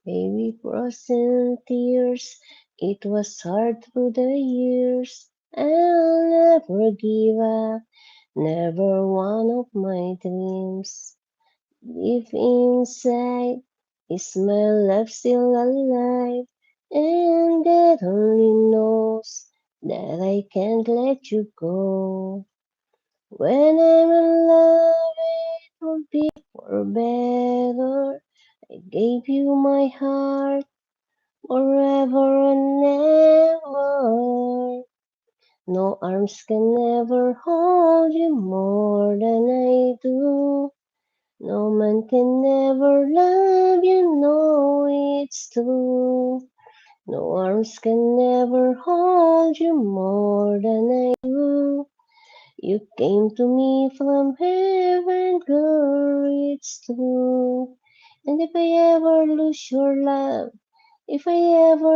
Baby frozen tears, it was hard through the years. I'll never give up, never one of my dreams. Deep inside, is my love still alive? And God only knows that I can't let you go. When I'm in love, it will be for better. I gave you my heart forever and ever. No arms can ever hold you more than I do. No man can ever love you, no, it's true. No arms can ever hold you more than I do. You came to me from heaven, girl, it's true. And if I ever lose your love, if I ever